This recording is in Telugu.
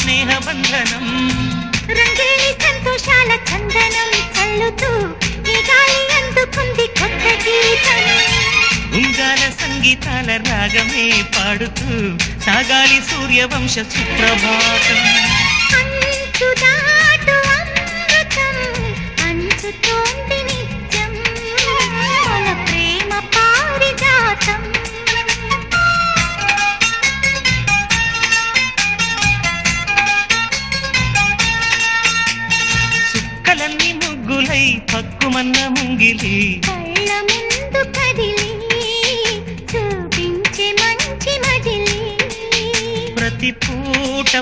స్నేహ బంధనం రంగేలి సంతోషాల చందనం చల్లుతూ ఈ గాలి అందుకుంది కొత్త గీతం ఉంగాల సంగీతాల రాగమే పాడుతూ సాగాలి సూర్యవంశ సుప్రభాతం అంచు దాటు అమృతం అంచుతోంది నిత్యం మన ప్రేమ పారిజాతం చుక్కలన్నీ ముగ్గులై పక్కుమన్న ముంగిలి కళ్ళ ముందు కదిలి చూపించే మంచి మజిలీ ప్రతి పూట